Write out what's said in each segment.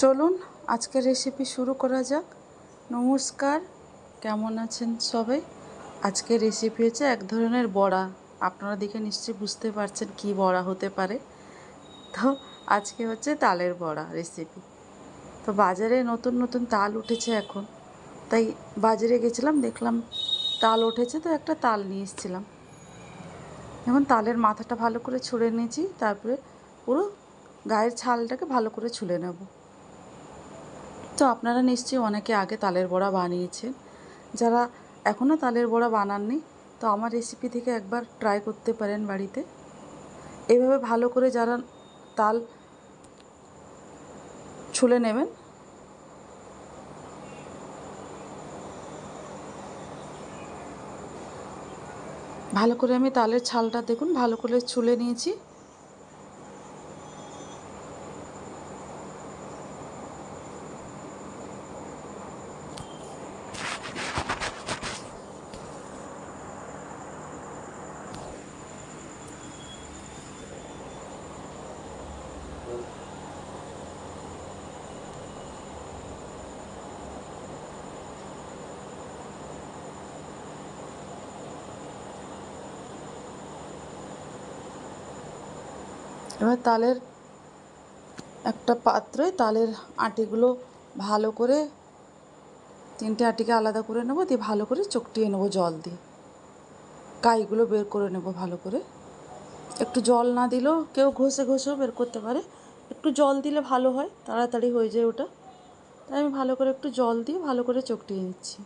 চলুন আজকের রেসিপি শুরু করা যাক। নমস্কার, কেমন আছেন সবাই? আজকের রেসিপি হচ্ছে এক ধরনের বড়া। আপনারা দেখে নিশ্চয়ই বুঝতে পারছেন কি বড়া হতে পারে। তো আজকে হচ্ছে তালের বড়া রেসিপি। তো বাজারে নতুন নতুন তাল উঠেছে এখন, তাই বাজারে গেছিলাম, দেখলাম তাল উঠেছে, তো একটা তাল নিয়ে এসেছিলাম। এখন তালের মাথাটা ভালো করে ছুলে নিয়েছি, তারপরে পুরো গায়ের ছালটাকে ভালো করে ছুলে নেব। তো আপনারা নিশ্চয়ই অনেকে আগে তালের বড়া বানিয়েছেন, যারা এখনও তালের বড়া বানাননি তো আমার রেসিপি থেকে একবার ট্রাই করতে পারেন বাড়িতে। এভাবে ভালো করে যারা তাল ছুলে নেবেন, ভালো করে আমি তালের ছালটা দেখুন ভালো করে ছুলে নিয়েছি। এবার তালের একটা পাত্রে তালের আটিগুলো ভালো করে, তিনটে আটিকে আলাদা করে নেবো, দিয়ে ভালো করে চকটিয়ে নেবো জল দিয়ে। কাইগুলো বের করে নেব ভালো করে। একটু জল না দিলেও কেউ ঘষে ঘষেও বের করতে পারে, একটু জল দিলে ভালো হয়, তাড়াতাড়ি হয়ে যায় ওটা। তাই আমি ভালো করে একটু জল দিয়ে ভালো করে চকটিয়ে নিচ্ছি।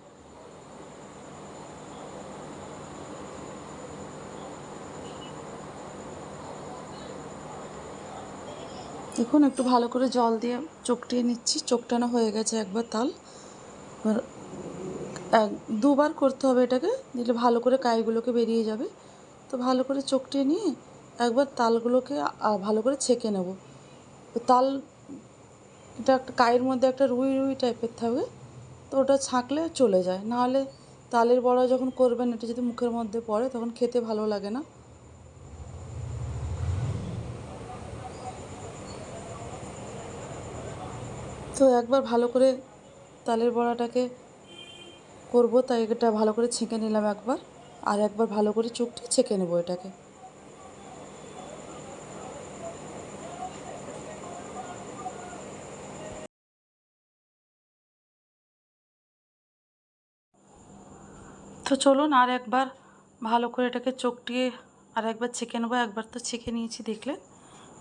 দেখুন একটু ভালো করে জল দিয়ে চকটিয়ে নিচ্ছি, চকটানো হয়ে গেছে একবার তাল। এবার দুবার করতে হবে এটাকে, দিলে ভালো করে কাইগুলোকে বেরিয়ে যাবে। তো ভালো করে চকটিয়ে নিয়ে একবার তালগুলোকে ভালো করে ছেঁকে নেব। তাল এটা একটা কাইয়ের মধ্যে একটা রুই রুই টাইপের থাকবে, তো ওটা ছাঁকলে চলে যায়। নাহলে তালের বড়া যখন করবেন এটা যদি মুখের মধ্যে পড়ে তখন খেতে ভালো লাগে না। তো একবার ভালো করে তালের বড়াটাকে করব, তাই এটা ভালো করে ছেঁকে নিলাম একবার, আর একবার ভালো করে চুপটি ছেঁকে নেব এটাকে। তো চলুন আর একবার ভালো করে এটাকে চকটিয়ে আর একবার ছেঁকে নেবো। একবার তো ছেঁকে নিয়েছি দেখলেন,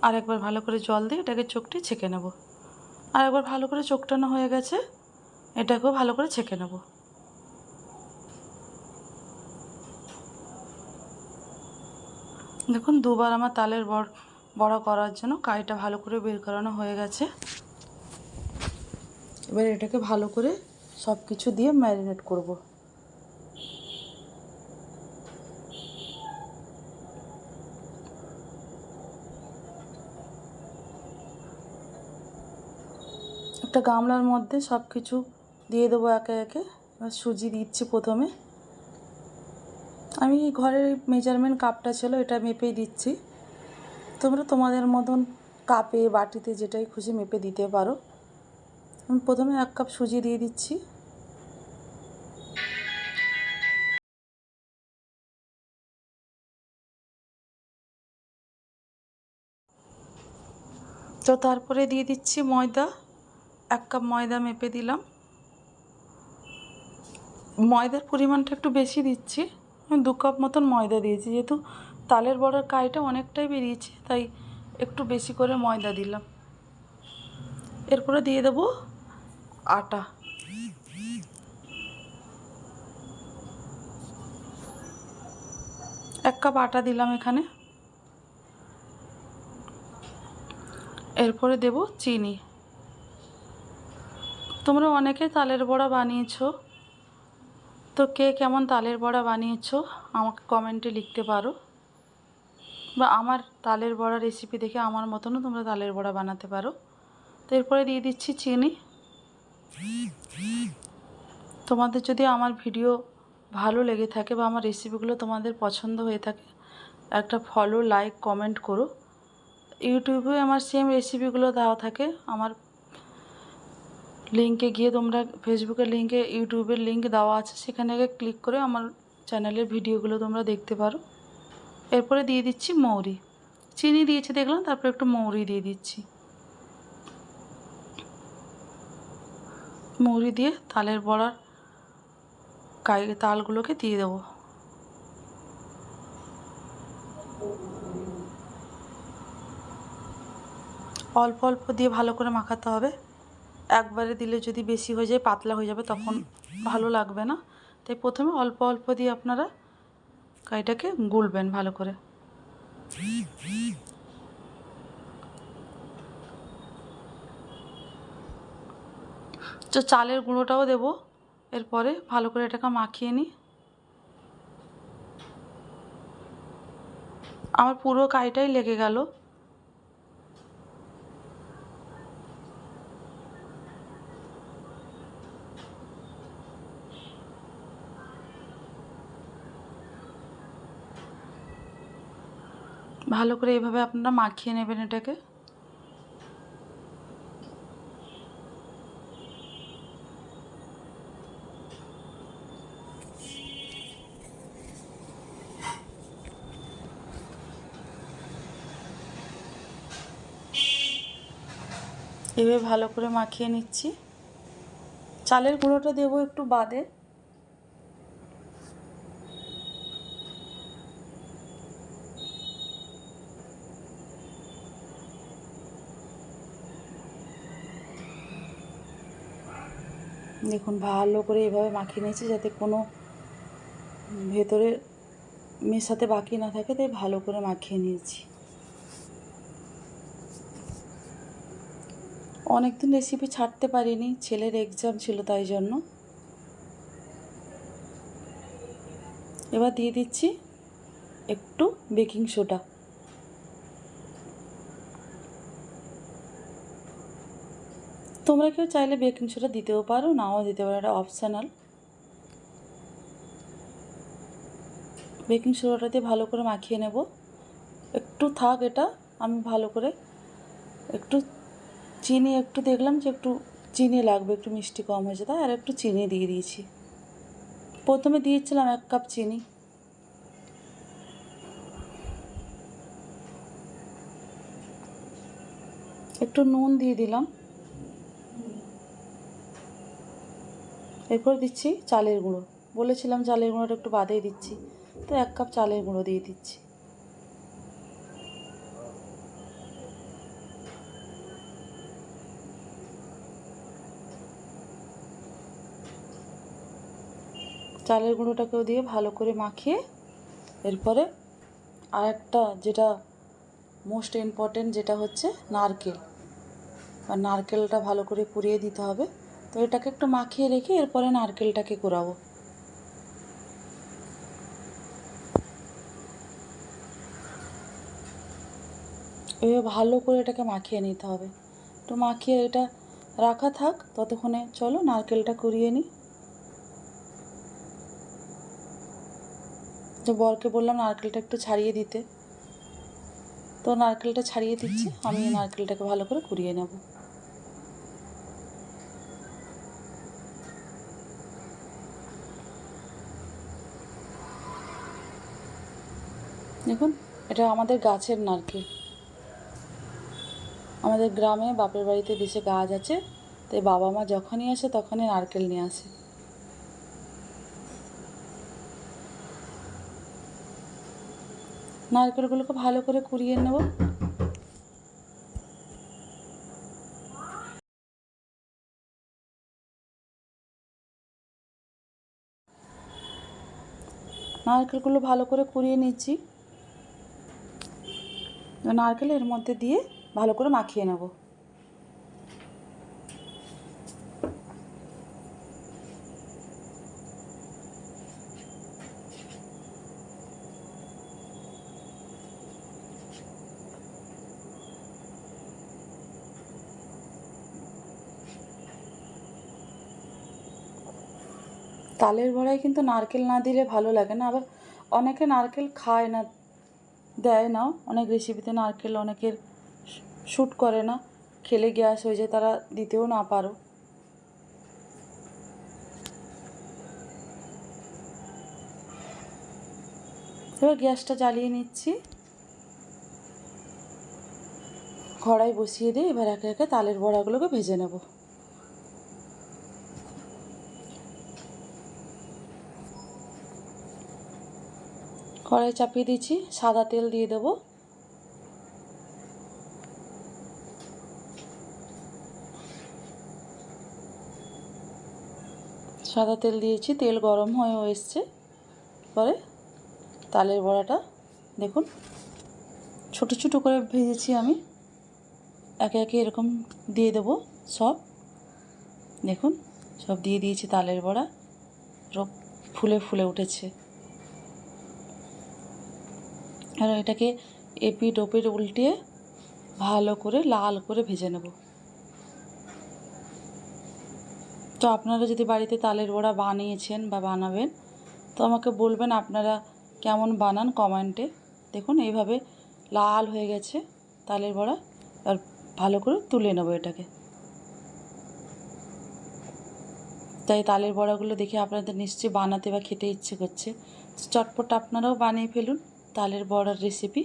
আর একবার ভালো করে জল দিয়ে এটাকে চকটিয়ে ছেঁকে নেব। আর একবার ভালো করে চকটানো হয়ে গেছে, এটাকেও ভালো করে ছেঁকে নেব। দেখুন দুবার আমার তালের বড়া করার জন্য কাইটা ভালো করে বের করানো হয়ে গেছে। এবার এটাকে ভালো করে সব কিছু দিয়ে ম্যারিনেট করব। একটা গামলার মধ্যে সব কিছু দিয়ে দেবো একে একে। এবার সুজি দিচ্ছি প্রথমে। আমি ঘরের মেজারমেন্ট কাপটা ছিল, এটা মেপেই দিচ্ছি। তোমরা তোমাদের মতন কাপে বাটিতে যেটাই খুশি মেপে দিতে পারো। আমি প্রথমে 1 কাপ সুজি দিয়ে দিচ্ছি। তো তারপরে দিয়ে দিচ্ছি ময়দা। 1 কাপ ময়দা মেপে দিলাম। ময়দার পরিমাণটা একটু বেশি দিচ্ছি, আমি 2 কাপ মতন ময়দা দিয়েছি, যেহেতু তালের বড়ার কাইটা অনেকটাই বেরিয়েছে তাই একটু বেশি করে ময়দা দিলাম। এরপরে দিয়ে দেবো আটা। এক কাপ আটা দিলাম এখানে। এরপরে দেব চিনি। তোমরা অনেকে তালের বড়া বানিয়েছো, তো কে কেমন তালের বড়া বানিয়েছো আমাকে কমেন্টে লিখতে পারো, বা আমার তালের বড়া রেসিপি দেখে আমার মতনও তোমরা তালের বড়া বানাতে পারো। তো এরপরে দিয়ে দিচ্ছি চিনি। তোমাদের যদি আমার ভিডিও ভালো লেগে থাকে বা আমার রেসিপিগুলো তোমাদের পছন্দ হয়ে থাকে, একটা ফলো, লাইক, কমেন্ট করো। ইউটিউবে আমার সেম রেসিপিগুলো দেওয়া থাকে, আমার লিঙ্কে গিয়ে তোমরা ফেসবুকের লিঙ্কে, ইউটিউবের লিঙ্ক দেওয়া আছে, সেখানে গিয়ে ক্লিক করে আমার চ্যানেলের ভিডিওগুলো তোমরা দেখতে পারো। এরপরে দিয়ে দিচ্ছি মৌরি, চিনি দিয়েছি দেখলাম, তারপরে একটু মৌরি দিয়ে দিচ্ছি। মৌরি দিয়ে তালের বড়ার তালগুলোকে দিয়ে দেবো। অল্প অল্প দিয়ে ভালো করে মাখাতে হবে। একবারে দিলে যদি বেশি হয়ে যায়, পাতলা হয়ে যাবে, তখন ভালো লাগবে না। তাই প্রথমে অল্প অল্প দিয়ে আপনারা কাইটাকে গুলবেন ভালো করে। তো চালের গুঁড়োটাও দেবো এরপরে, ভালো করে এটাকে মাখিয়ে নিই। আমার পুরো কাইটাই লেগে গেল। ভালো করে এইভাবে আপনারা মাখিয়ে নেবেন এটাকে। এভাবে ভালো করে মাখিয়ে নিচ্ছি। চালের গুঁড়োটা দেবো একটু বাদে। দেখুন ভালো করে এভাবে মাখিয়ে নিয়েছি, যাতে কোনো ভেতরে মেশাতে বাকি না থাকে, তাই ভালো করে মাখিয়ে নিয়েছি। অনেকদিন রেসিপি ছাড়তে পারিনি, ছেলের এক্সাম ছিল তাই জন্য। এবার দিয়ে দিচ্ছি একটু বেকিং সোডা। তোমরা কেউ চাইলে বেকিং সোডা দিতেও পারো, নাও দিতে পারো, এটা অপশনাল। বেকিং সোডাটা দিয়ে ভালো করে মাখিয়ে নেব। একটু থাক এটা, আমি ভালো করে একটু চিনি, একটু দেখলাম যে একটু চিনি লাগবে, একটু মিষ্টি কম হয়েছে, তাই আর একটু চিনি দিয়ে দিয়েছি। প্রথমে দিয়েছিলাম 1 কাপ চিনি। একটু নুন দিয়ে দিলাম। এরপর দিচ্ছি চালের গুঁড়ো। বলেছিলাম চালের গুঁড়োটা একটু বাদেই দিচ্ছি, তো 1 কাপ চালের গুঁড়ো দিয়ে দিচ্ছি। চালের গুঁড়োটাকেও দিয়ে ভালো করে মাখিয়ে, এরপরে আর একটা যেটা মোস্ট ইম্পর্টেন্ট, যেটা হচ্ছে নারকেল, আর নারকেলটা ভালো করে কুড়িয়ে দিতে হবে। তো এটাকে একটু মাখিয়ে রেখে এরপরে নারকেলটাকে কুড়াবো। এভাবে ভালো করে এটাকে মাখিয়ে নিতে হবে। তো মাখিয়ে এটা রাখা থাক, ততক্ষণে চলো নারকেলটা কুড়িয়ে নিই। তো বরকে বললাম নারকেলটা একটু ছাড়িয়ে দিতে, তো নারকেলটা ছাড়িয়ে দিচ্ছি। আমি নারকেলটাকে ভালো করে কুড়িয়ে নেব। দেখুন, এটা আমাদের গাছের নারকেল। আমাদের গ্রামে বাপের বাড়িতে দেশে গাছ আছে, তাই বাবা মা যখনই আসে তখনই নারকেল নিয়ে আসে। নারকেলগুলোকে ভালো করে কুড়িয়ে নেব। নারকেলগুলো ভালো করে কুড়িয়ে নিচ্ছি। নারকেল এর মধ্যে দিয়ে ভালো করে মাখিয়ে নেব। তালের বড়ায় কিন্তু নারকেল না দিলে ভালো লাগে না, আবার অনেকে নারকেল খায় না, দেয় না। অনেক রেসিপিতে নারকেল অনেকের শ্যুট করে না, খেলে গ্যাস হয়ে যায়, তারা দিতেও না পারো। এবার গ্যাসটা জ্বালিয়ে নিচ্ছি, কড়াই বসিয়ে দিয়ে এবার একে একে তালের বড়াগুলোকে ভেজে নেব। কড়াই চাপিয়ে দিয়েছি, সাদা তেল দিয়ে দেব। সাদা তেল দিয়েছি, তেল গরম হয়েও এসছে। পরে তালের বড়াটা দেখুন ছোট ছোট করে ভেজেছি আমি, একে একে এরকম দিয়ে দেবো সব। দেখুন সব দিয়ে দিয়েছি তালের বড়া, পুরো ফুলে ফুলে উঠেছে। আর এটাকে এপিট ওপিট উল্টিয়ে ভালো করে লাল করে ভেজে নেব। তো আপনারা যদি বাড়িতে তালের বড়া বানিয়েছেন বা বানাবেন তো আমাকে বলবেন আপনারা কেমন বানান কমেন্টে। দেখুন এইভাবে লাল হয়ে গেছে তালের বড়া, আর ভালো করে তুলে নেব এটাকে। তাই তালের বড়াগুলো দেখে আপনাদের নিশ্চয়ই বানাতে বা খেতে ইচ্ছে করছে। চটপট আপনারাও বানিয়ে ফেলুন তালের বড়ার রেসিপি।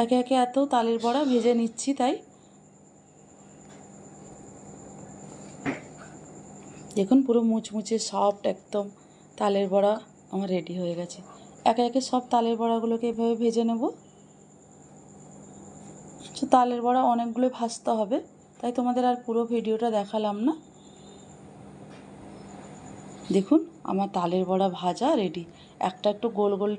একে একে এত তালের বড়া ভেজে নিচ্ছি, তাই দেখুন পুরো মুচমুচে সফট একদম তালের বড়া আমার রেডি হয়ে গেছে। একে একে সব তালের বড়াগুলোকে এভাবে ভেজে নেব। তো তালের বড়া অনেকগুলো ভাজতে হবে, তাই তোমাদের আর পুরো ভিডিওটা দেখালাম না। দেখুন আমার তালের বড়া ভাজা রেডি। একটা একটু গোল গোল